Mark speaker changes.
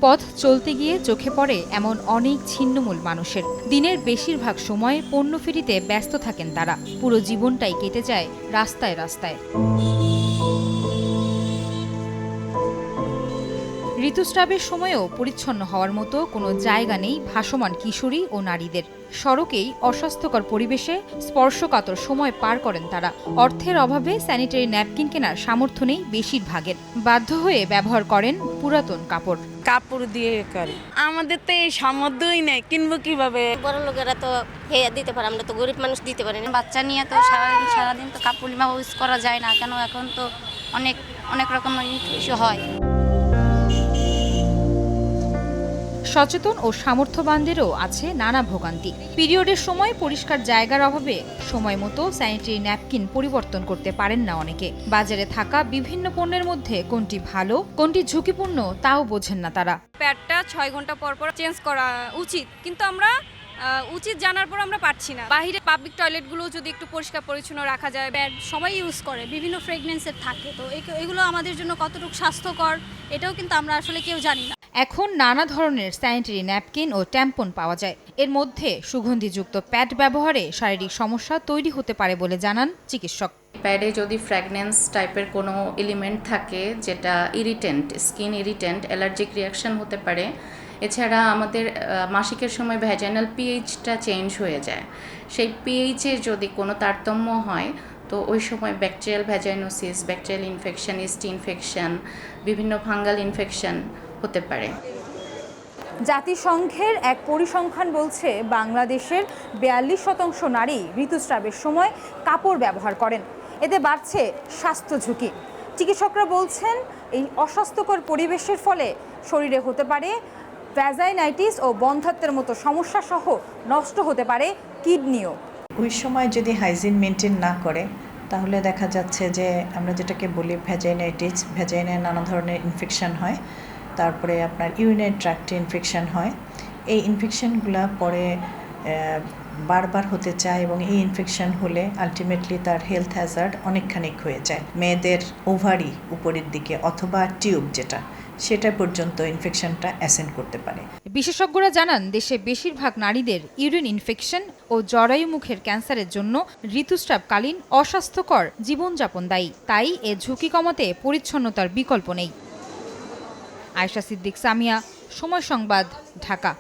Speaker 1: পথ চলতে গিয়ে চোখে পড়ে এমন অনেক ছিন্নমূল মানুষের। দিনের বেশিরভাগ সময় পণ্য ফেরিতে ব্যস্ত থাকেন তারা। পুরো জীবনটাই কেটে যায় রাস্তায় রাস্তায়। ঋতুস্রাবের সময়েও পরিচ্ছন্ন হওয়ার মতো কোনো জায়গা নেই ভাসমান কিশোরী ও নারীদের। সড়কেই অস্বাস্থ্যকর পরিবেশে স্পর্শকাতর সময় পার করেন তারা। অর্থের অভাবে স্যানিটারি ন্যাপকিন কেনার সামর্থ্য নেই বেশিরভাগের। বাধ্য হয়ে ব্যবহার করেন পুরাতন কাপড়
Speaker 2: দিয়ে করি। আমাদের তো এই সামর্থ্যই নেই, কিনবো কিভাবে?
Speaker 3: বড় লোকেরা তো দিতে পারে, আমরা তো গরিব মানুষ দিতে পারি না।
Speaker 4: বাচ্চা নিয়ে তো সারাদিন তো কাপড় ইউজ করা যায় না, কেন এখন তো অনেক রকমের ইস্যু হয়।
Speaker 1: সচেতন ও সামর্থ্যবানদেরও আছে নানা ভোগান্তি। পিরিয়ডের সময় পরিষ্কার জায়গার অভাবে সময় মতো স্যানিটারি ন্যাপকিন পরিবর্তন করতে পারেন না অনেকে। বাজারে থাকা বিভিন্ন পণ্যের মধ্যে কোনটি ভালো কোনটি ঝুঁকিপূর্ণ তাও বোঝেন না তারা।
Speaker 5: প্যাডটা 6 ঘন্টা পর পর চেঞ্জ করা উচিত, কিন্তু আমরা উচিত জানার পর আমরা পারছি না। বাইরে পাবলিক টয়লেটগুলো যদি একটু পরিষ্কার পরিচ্ছন্ন রাখা যায়।
Speaker 4: প্যাড সবাই ইউজ করে, বিভিন্ন ফ্রেগনেন্সের থাকে, তো এগুলো আমাদের জন্য কতটুকু স্বাস্থ্যকর এটাও কিন্তু আমরা আসলে কেউ জানি না।
Speaker 1: এখন নানা ধরনের স্যানিটারি ন্যাপকিন ও ট্যাম্পন পাওয়া যায়। এর মধ্যে সুগন্ধিযুক্ত প্যাড ব্যবহারে শারীরিক সমস্যা তৈরি হতে পারে বলে জানান চিকিৎসক।
Speaker 6: প্যাডে যদি ফ্র্যাগনেন্স টাইপের কোনো এলিমেন্ট থাকে যেটা irritant, skin irritant, allergic reaction হতে পারে। এছাড়া আমাদের মাসিকের সময় ভ্যাজাইনাল পিএইচটা চেঞ্জ হয়ে যায়। সেই পিএইচের যদি কোনো তারতম্য হয় তো ওই সময় bacterial vaginosis, bacterial infection, yeast infection, বিভিন্ন ফাঙ্গাল ইনফেকশন হতে পারে।
Speaker 7: জাতিসংঘের এক পরিসংখ্যান বলছে বাংলাদেশের 42% নারী ঋতুস্রাবের সময় কাপড় ব্যবহার করেন। এতে বাড়ছে স্বাস্থ্য ঝুঁকি। চিকিৎসকরা বলছেন এই অস্বাস্থ্যকর পরিবেশের ফলে শরীরে হতে পারে ভ্যাজাইনাইটিস ও বন্ধ্যাত্বের মতো সমস্যা সহ নষ্ট হতে পারে কিডনিও।
Speaker 8: ওই সময় যদি হাইজিন মেনটেন না করে তাহলে দেখা যাচ্ছে যে আমরা যেটাকে বলি ভ্যাজাইনাইটিস, ভ্যাজাইনায় নানা ধরনের ইনফেকশন হয়। তারপরে আপনার ইউরিনারি ট্র্যাক্টে ইনফেকশন হয়। এই ইনফেকশনগুলো পরে বারবার হতে চায় এবং এই ইনফেকশন হলে আলটিমেটলি তার হেলথ হ্যাজার্ড অনেকখানি হয়ে যায়। মেয়েদের ওভারি উপরের দিকে অথবা টিউব যেটা সেটা পর্যন্ত ইনফেকশনটা অ্যাসেন্ড করতে পারে।
Speaker 1: বিশেষজ্ঞরা জানান দেশে বেশিরভাগ নারীদের ইউরিন ইনফেকশন ও জরায়ু মুখের ক্যান্সারের জন্য ঋতুস্রাবকালীন অস্বাস্থ্যকর জীবনযাপন দায়ী। তাই এ ঝুঁকি কমাতে পরিচ্ছন্নতার বিকল্প নেই। আয়েশা সিদ্দিক, সামিয়া, সময় সংবাদ, ঢাকা।